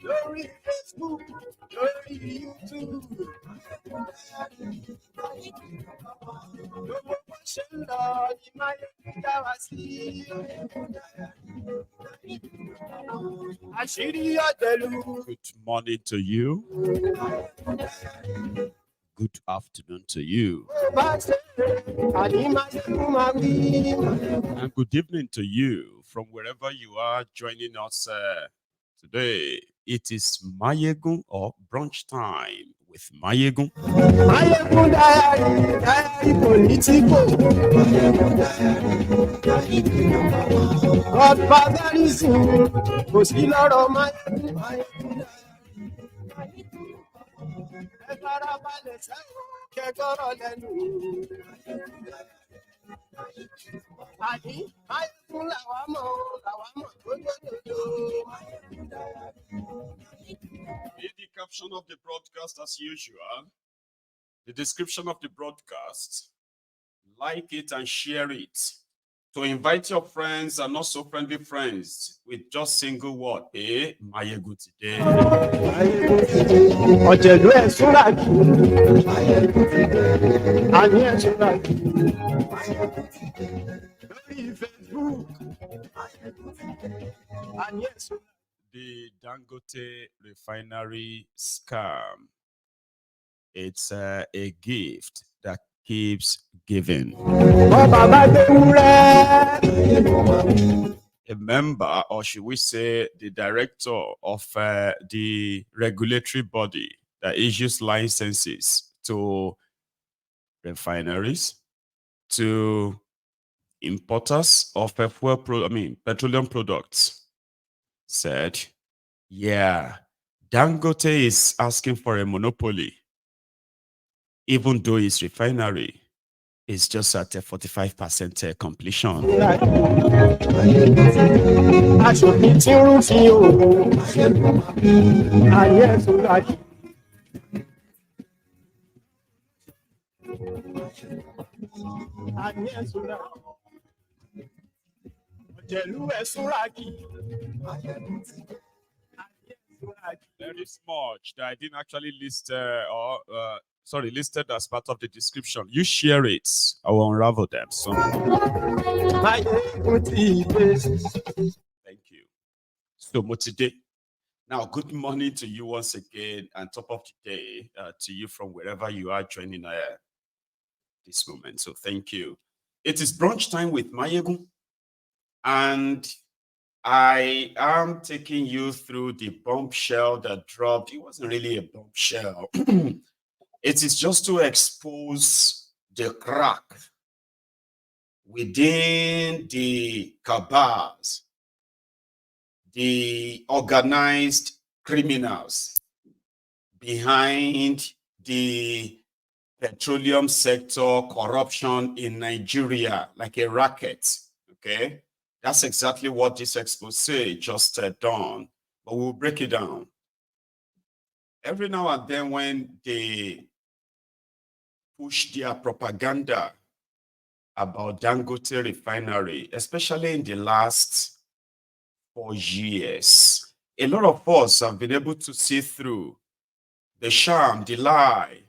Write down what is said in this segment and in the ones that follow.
Lórí Facebook, lórí YouTube, gbogbo bó ṣe ń lọ ni Máyégún dá wa sí. Àṣírí ọ̀dẹ̀lú. Good morning to you. Good afternoon to you. And good evening to you from wherever you are joining us today. It is Máyégún or brunch time with Máyégún. Máyégún diary politico. Godfatherism kò sí lọ́rọ̀ Máyégún. Ẹ farabalẹ̀ sẹ́wọ̀n kẹ́kọ̀ọ́ lẹ́nu. Àní Máyégún làwa mọ̀ tójójòjò. In the caption of the broadcast, as usual, the description of the broadcast, like it and share it. To invite your friends and not so friendly friends with just single word, Máyégún today. Ọ̀jẹ̀lú ẹ̀ súnra kì í. Àní ẹ̀ súnra kì í. Lórí Facebook. Àní ẹ̀ súnra. The Dangote Refinery scam. It's a gift that keeps giving. A member, or should we say the director of the regulatory body that issues licenses to refineries, to importers of petroleum products, said, yeah, Dangote is asking for a monopoly, even though his refinery is just at a 45% completion. There is much that I didn't actually list listed as part of the description. You share it, I will unravel them soon. Thank you. So today, now good morning to you once again, and top of the day to you from wherever you are joining this moment. So thank you. It is brunch time with Máyégún, and I am taking you through the bombshell that dropped. It wasn't really a bombshell. It is just to expose the crack within the cabals, the organized criminals behind the petroleum sector corruption in Nigeria, like a racket, okay? That's exactly what this expose just done, but we'll break it down. Every now and then when they push their propaganda about Dangote Refinery, especially in the last 4 years, a lot of us have been able to see through the sham, the lie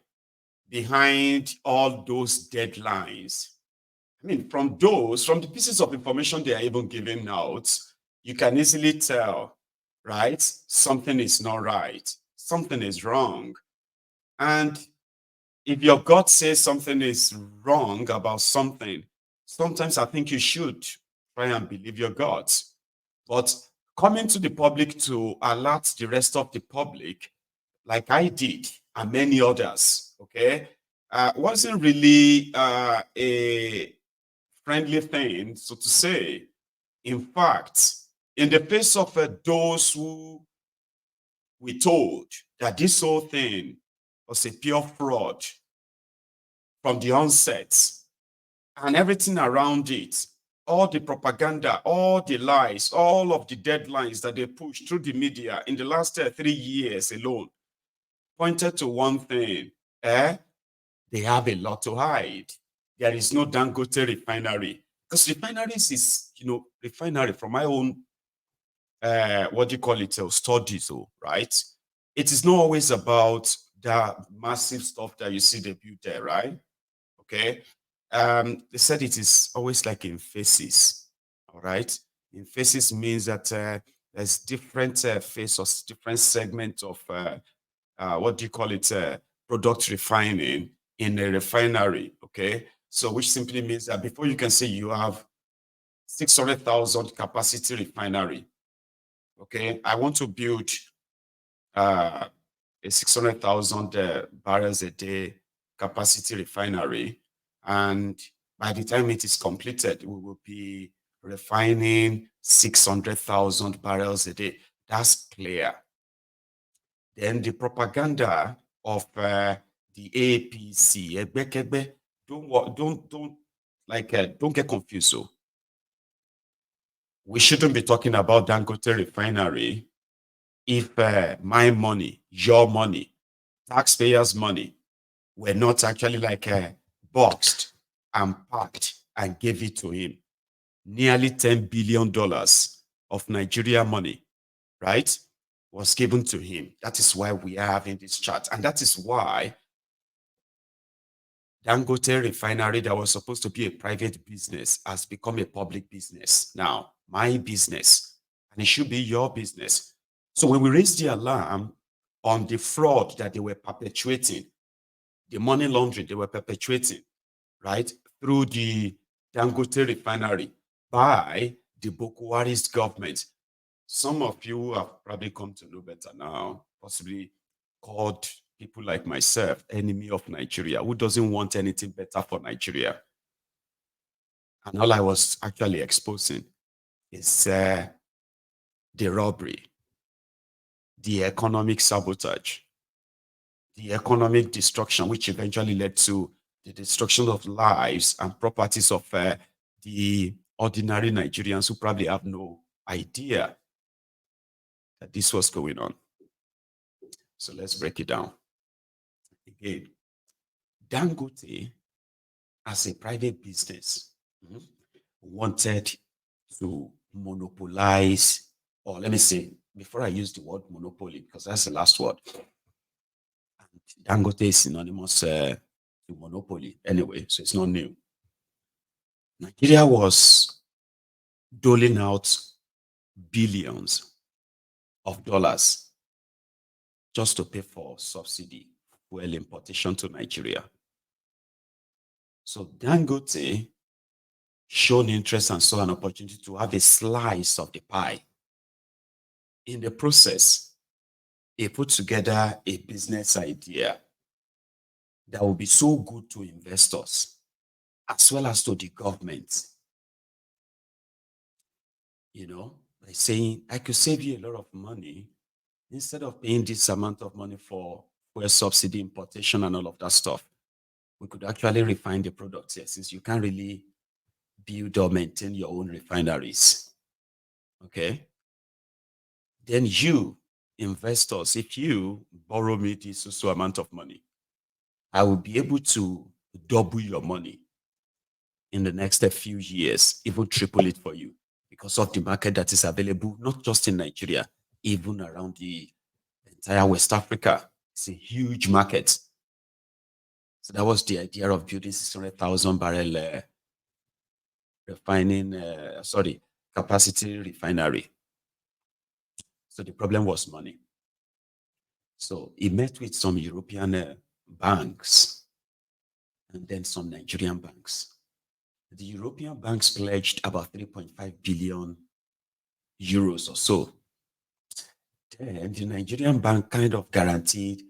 behind all those deadlines. I mean, from the pieces of information they are even giving out, you can easily tell, right? Something is not right. Something is wrong. And if your gut says something is wrong about something, sometimes I think you should try and believe your gut. But coming to the public to alert the rest of the public, like I did, and many others, okay, wasn't really a friendly thing, so to say. In fact, in the face of those who we told that this whole thing was a pure fraud from the onset, and everything around it, all the propaganda, all the lies, all of the deadlines that they pushed through the media in the last 3 years alone, pointed to one thing. They have a lot to hide. There is no Dangote refinery. Because refineries is, refinery from my own, studies, right? It is not always about the massive stuff that you see they build there, right? Okay. They said it is always like in phases, all right? In phases means that there's different phases, different segments of, product refining in a refinery, okay? So which simply means that before you can say you have 600,000 capacity refinery, okay? I want to build a 600,000 barrels a day capacity refinery. And by the time it is completed, we will be refining 600,000 barrels a day. That's clear. Then the propaganda of the APC, don't get confused. So we shouldn't be talking about Dangote refinery if my money, your money, taxpayers' money were not actually boxed and packed and gave it to him. Nearly $10 billion of Nigeria money, right, was given to him. That is why we are having this chat. And that is why Dangote Refinery, that was supposed to be a private business, has become a public business. Now, my business, and it should be your business. So when we raised the alarm on the fraud that they were perpetuating, the money laundering they were perpetuating, right, through the Dangote Refinery by the Boko Haram's government, some of you have probably come to know better now, possibly called people like myself enemy of Nigeria, who doesn't want anything better for Nigeria. And all I was actually exposing is the robbery, the economic sabotage, the economic destruction, which eventually led to the destruction of lives and properties of the ordinary Nigerians who probably have no idea that this was going on. So let's break it down. Again, Dangote, as a private business, wanted to monopolize, or let me say, before I use the word monopoly, because that's the last word, Dangote is synonymous to monopoly anyway, so it's not new. Nigeria was doling out billions of dollars just to pay for subsidy fuel importation to Nigeria. So Dangote showed interest and saw an opportunity to have a slice of the pie. In the process, he put together a business idea that will be so good to investors as well as to the government. By saying, I could save you a lot of money instead of paying this amount of money for fuel subsidy importation and all of that stuff. We could actually refine the products here, since you can't really build or maintain your own refineries. Okay? Then you, investors, if you borrow me this so amount of money, I will be able to double your money in the next few years, even triple it for you, because of the market that is available, not just in Nigeria, even around the entire West Africa. It's a huge market. So that was the idea of building 600,000 barrel capacity refinery. So the problem was money. So he met with some European banks and then some Nigerian banks. The European banks pledged about 3.5 billion euros or so. Then the Nigerian bank kind of guaranteed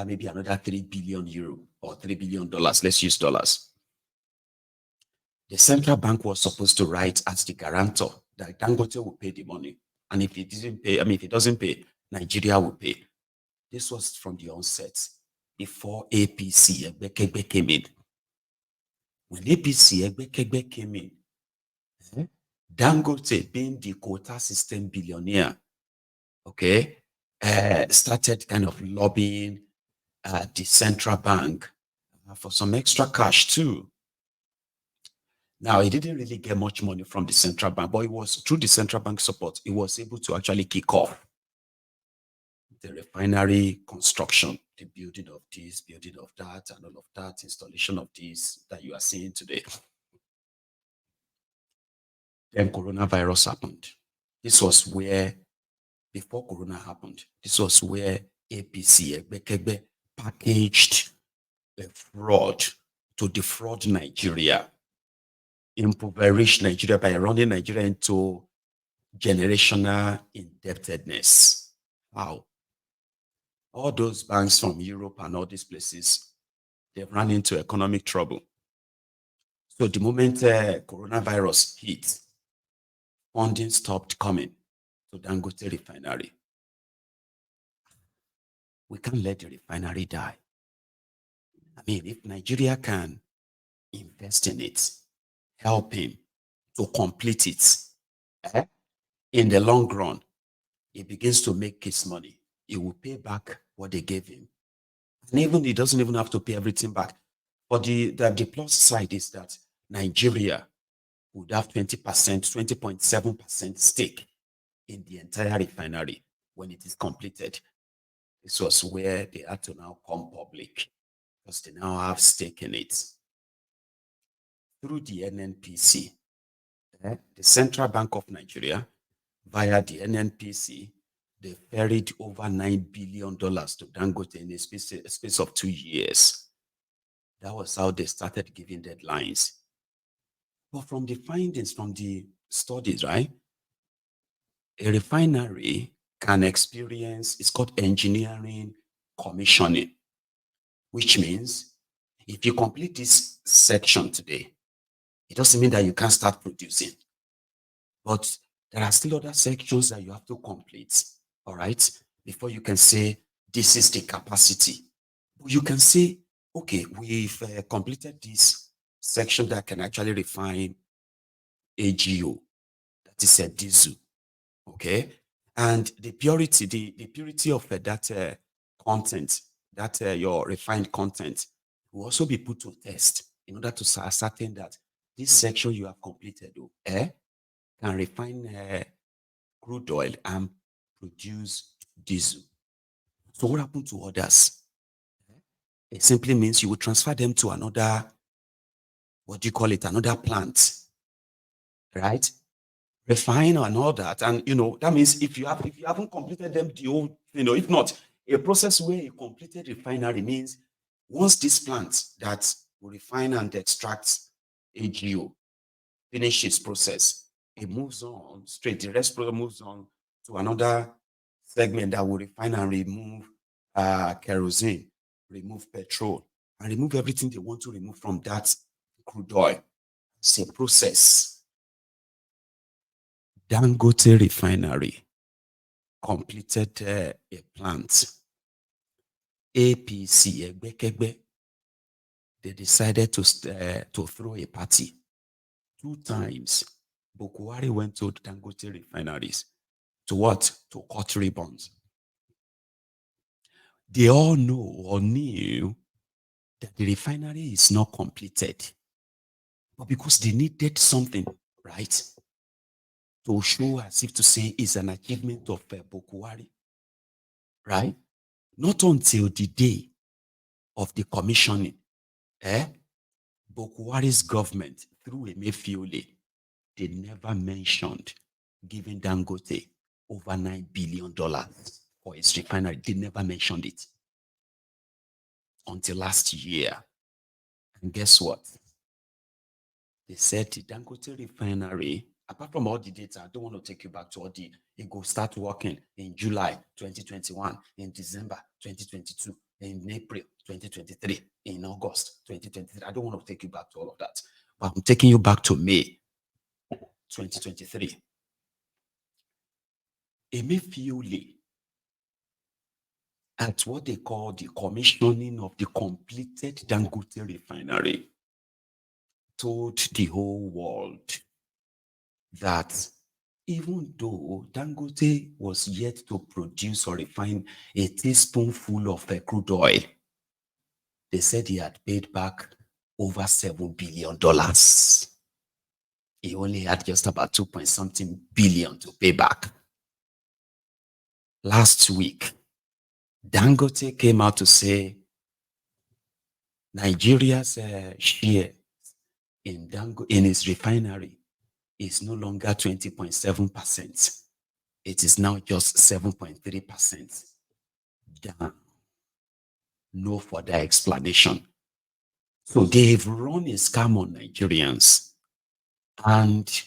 maybe another 3 billion euro or $3 billion. Let's use dollars. The central bank was supposed to write as the guarantor that Dangote will pay the money. And if it doesn't pay, Nigeria will pay. This was from the onset, before APC Egbekegbe came in. When APC Egbekegbe came in, Dangote, being the quota system billionaire, okay, started kind of lobbying the central bank for some extra cash too. Now, he didn't really get much money from the central bank, but it was through the central bank support, he was able to actually kick off the refinery construction, the building of this, building of that, and all of that, installation of this that you are seeing today. Then coronavirus happened. This was where, before Corona happened, this was where APC, Egbekegbe, packaged a fraud to defraud Nigeria, impoverish Nigeria by running Nigeria into generational indebtedness. How? All those banks from Europe and all these places, they've run into economic trouble. So the moment coronavirus hit, funding stopped coming to Dangote Refinery. We can't let the refinery die. I mean, if Nigeria can invest in it, help him to complete it, in the long run, he begins to make his money. He will pay back what they gave him. And even he doesn't even have to pay everything back. But the plus side is that Nigeria would have 20%, 20.7% stake in the entire refinery when it is completed. This was where they had to now come public because they now have stake in it. Through the NNPC, the Central Bank of Nigeria, via the NNPC, they ferried over $9 billion to Dangote in a space of 2 years. That was how they started giving deadlines. But from the findings, from the studies, right, a refinery can experience, it's called engineering commissioning, which means if you complete this section today, it doesn't mean that you can't start producing. But there are still other sections that you have to complete, all right, before you can say this is the capacity. You can say, okay, we've completed this section that can actually refine AGO, that is a diesel, okay? And the purity, the purity of that content, that your refined content will also be put to test in order to ascertain that this section you have completed can refine crude oil and produce diesel. So what happened to others? It simply means you will transfer them to another, what do you call it, another plant, right? Refine and all that. And that means if you haven't completed them, if not, a process where a completed refinery means once this plant that will refine and extract AGO finish its process, it moves on straight. The rest product moves on to another segment that will refine and remove kerosene, remove petrol, and remove everything they want to remove from that crude oil. It's a process. Dangote Refinery completed a plant. APC, Egbekegbe, they decided to throw a party. 2 times, Bokuwari went to Dangote refineries to what? To cut ribbons. They all know or knew that the refinery is not completed. But because they needed something, right, to show as if to say it's an achievement of Bokuwari, right? Not until the day of the commissioning, Bokuwari's government, through Emefiole, they never mentioned giving Dangote over $9 billion for its refinery. They never mentioned it until last year. And guess what? They said the Dangote Refinery, apart from all the data, I don't want to take you back to all the, it will start working in July 2021, in December 2022, in April 2023, in August 2023. I don't want to take you back to all of that, but I'm taking you back to May 2023. Emefiole, at what they call the commissioning of the completed Dangote Refinery, told the whole world that even though Dangote was yet to produce or refine a teaspoonful of crude oil, they said he had paid back over $7 billion. He only had just about 2 point something billion to pay back. Last week, Dangote came out to say Nigeria's share in its refinery is no longer 20.7%. It is now just 7.3%. Damn. No further explanation. So they've run a scam on Nigerians, and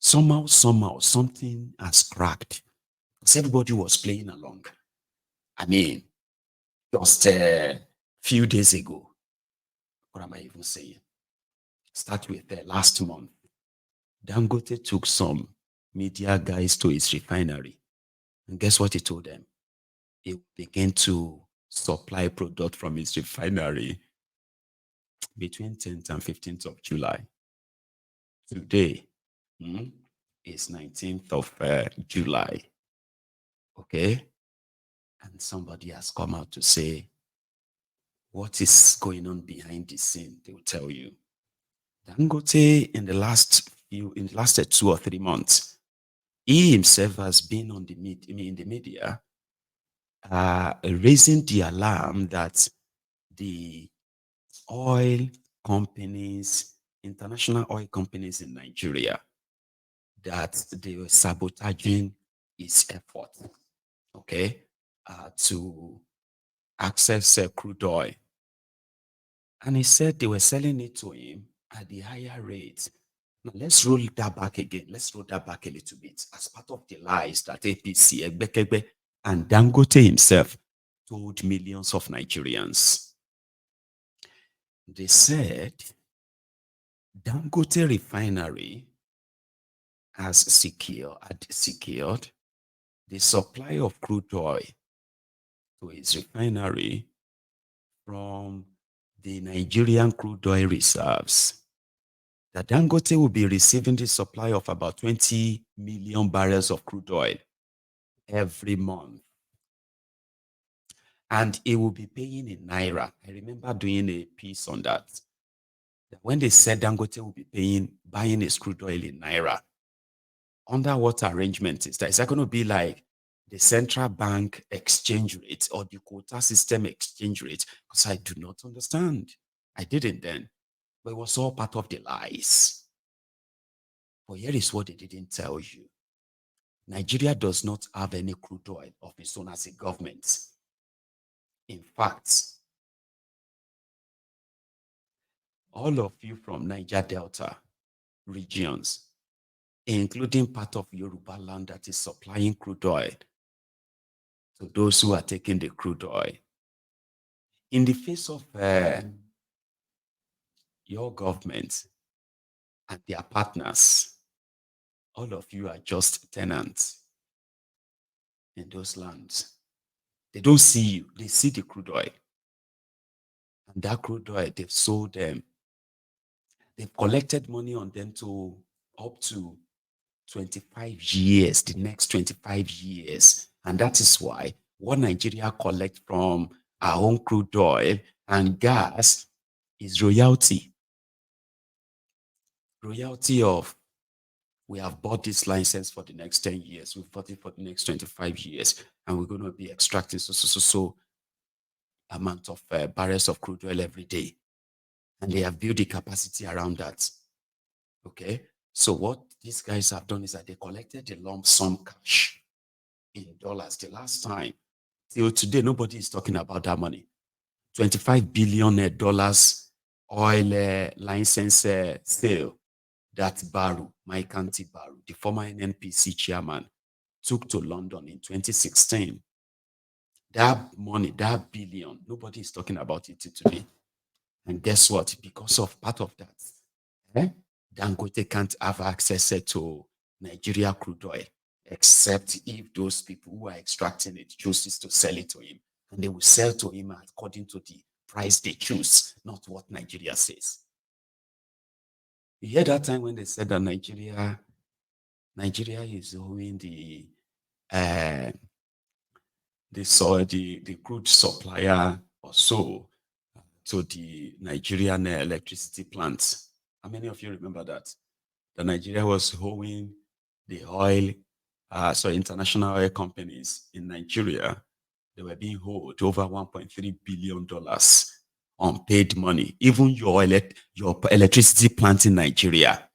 somehow, something has cracked. Because everybody was playing along. I mean, just a few days ago, what am I even saying? Start with last month. Dangote took some media guys to his refinery. And guess what he told them? He began to supply product from his refinery between 10th and 15th of July. Today is 19th of July. Okay? And somebody has come out to say what is going on behind the scene. They will tell you. Dangote in the last 2 or 3 months, he himself has been in the media, raising the alarm that the oil companies, international oil companies in Nigeria, that they were sabotaging his effort, okay, to access crude oil. And he said they were selling it to him at the higher rate. Now let's roll that back again. Let's roll that back a little bit as part of the lies that APC, Egbekegbe, and Dangote himself told millions of Nigerians. They said Dangote Refinery has secured the supply of crude oil to its refinery from the Nigerian crude oil reserves. That Dangote will be receiving the supply of about 20 million barrels of crude oil every month. And it will be paying in Naira. I remember doing a piece on that. When they said Dangote will be buying his crude oil in Naira, under what arrangement is that? Is that going to be like the central bank exchange rate or the quota system exchange rate? Because I do not understand. I didn't then, but it was all part of the lies. But here is what they didn't tell you. Nigeria does not have any crude oil of its own as a government. In fact, all of you from Niger Delta regions, including part of Yoruba land that is supplying crude oil to those who are taking the crude oil, in the face of your government and their partners, all of you are just tenants in those lands. They don't see you. They see the crude oil. And that crude oil, they've sold them. They've collected money on them to up to 25 years, the next 25 years. And that is why what Nigeria collects from our own crude oil and gas is royalty. Royalty of, we have bought this license for the next 10 years, we've bought it for the next 25 years, and we're going to be extracting so amount of barrels of crude oil every day. And they have built the capacity around that. Okay? So what these guys have done is that they collected the lump sum cash in dollars the last time. Till today, nobody is talking about that money. $25 billion oil license sale that Mike Baru, the former NNPC chairman, took to London in 2016. That money, that billion, nobody is talking about it today. And guess what? Because of part of that, Dangote can't have access to Nigeria crude oil, except if those people who are extracting it chooses to sell it to him. And they will sell to him according to the price they choose, not what Nigeria says. You hear that time when they said that Nigeria Nigeria is owing the the crude supplier or so to the Nigerian electricity plants. How many of you remember that? The Nigeria was owing the oil, international oil companies in Nigeria. They were being owed over $1.3 billion unpaid money. Even your electricity plant in Nigeria,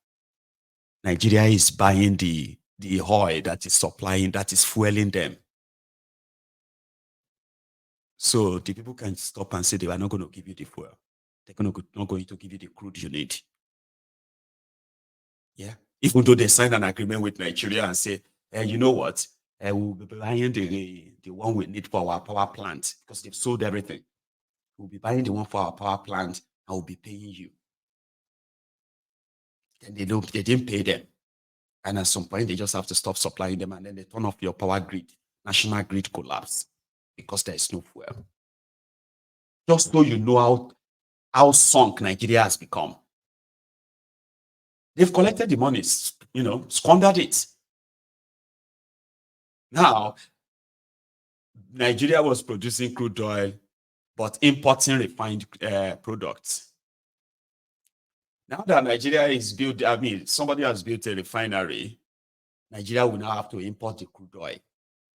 Nigeria is buying the oil that is supplying, that is fueling them. So the people can stop and say they are not going to give you the fuel. They're not going to give you the crude you need. Yeah. Even though they signed an agreement with Nigeria and say, you know what? We'll be buying the one we need for our power plant because they've sold everything. We'll be buying the one for our power plant and we'll be paying you. Then they didn't pay them. And at some point, they just have to stop supplying them and then they turn off your power grid. National grid collapse because there is no fuel. Just so you know how sunk Nigeria has become. They've collected the money, squandered it. Now, Nigeria was producing crude oil, but importing refined products. Now that Nigeria is built, somebody has built a refinery, Nigeria will now have to import the crude oil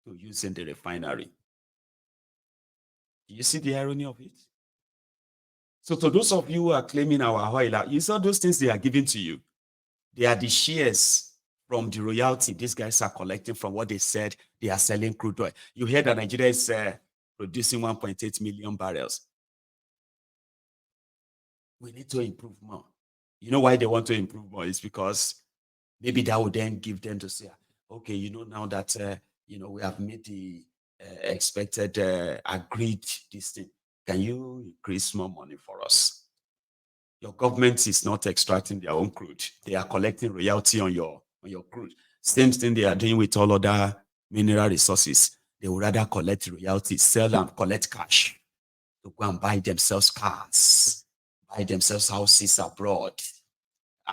to use in the refinery. Do you see the irony of it? So to those of you who are claiming our oil, you saw those things they are giving to you. They are the shares from the royalty these guys are collecting from what they said they are selling crude oil. You hear that Nigeria is producing 1.8 million barrels. We need to improve more. You know why they want to improve more? It's because maybe that would then give them to say, okay, now that, we have made the expected, agreed this thing, can you increase more money for us? Your government is not extracting their own crude. They are collecting royalty on your crude. Same thing they are doing with all other mineral resources. They would rather collect royalty, sell and collect cash to go and buy themselves cars, buy themselves houses abroad.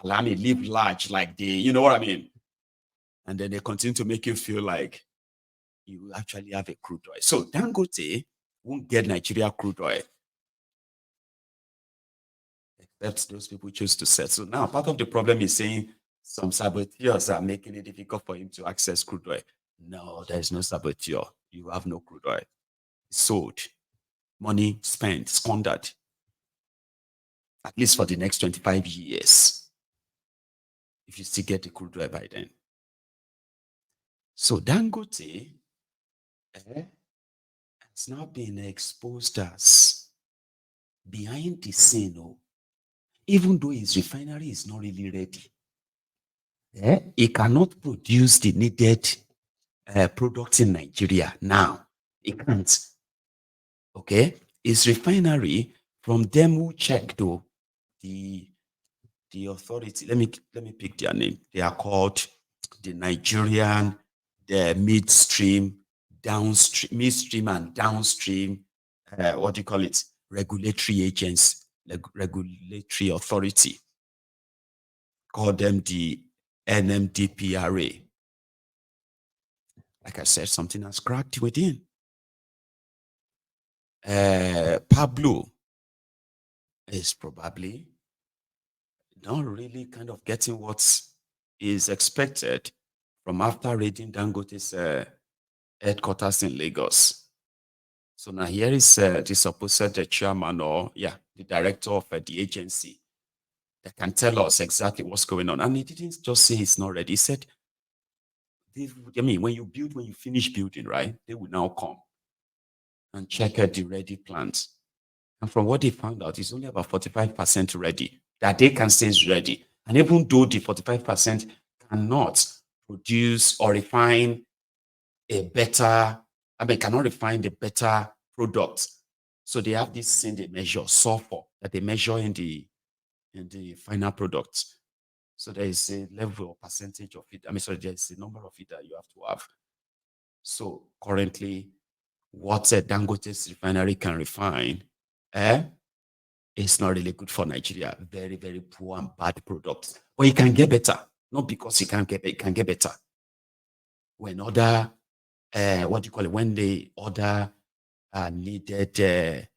Allow me live large like you know what I mean? And then they continue to make you feel like you actually have a crude oil. So Dangote won't get Nigeria crude oil. Except those people choose to sell. So now part of the problem is saying some saboteurs are making it difficult for him to access crude oil. No, there is no saboteur. You have no crude oil. Sold. Money spent, squandered. At least for the next 25 years. If you still get the crude oil by then. So Dangote has now been exposed as behind the scene, even though his refinery is not really ready. He cannot produce the needed products in Nigeria now. He can't. Okay? His refinery, from them who checked though, the authority, let me pick their name. They are called the Nigerian, the midstream and downstream, what do you call it? Regulatory agency, regulatory authority. Call them the NMDPRA. Like I said, something has cracked within. Pablo is probably not really kind of getting what is expected from after raiding Dangote's headquarters in Lagos. So now here is the supposed chairman or the director of the agency that can tell us exactly what's going on. And he didn't just say it's not ready. He said, when you finish building, right, they will now come and check out the ready plans. And from what they found out, it's only about 45% ready, that they can say is ready. And even though the 45% cannot produce or refine cannot refine the better product. So they have this thing they measure, sulfur, that they measure in the final product. So there is a level or percentage of it. There's a number of it that you have to have. So currently, what Dangote's refinery can refine, it's not really good for Nigeria. Very, very poor and bad products. But it can get better. not because it can get better. When other, when the other needed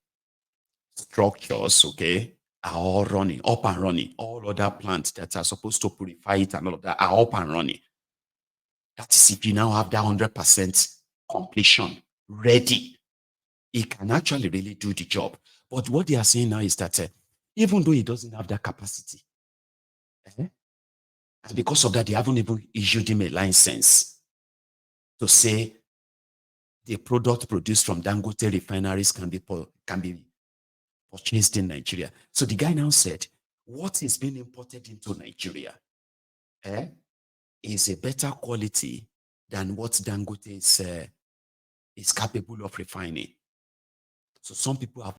structures, okay, are all running, up and running. All other plants that are supposed to purify it and all of that are up and running. That is if you now have that 100% completion ready. It can actually really do the job. But what they are saying now is that even though it doesn't have that capacity, and because of that, they haven't even issued him a license to say the product produced from Dangote refineries can be purchased in Nigeria. So the guy now said, what is being imported into Nigeria is a better quality than what Dangote is capable of refining. So some people have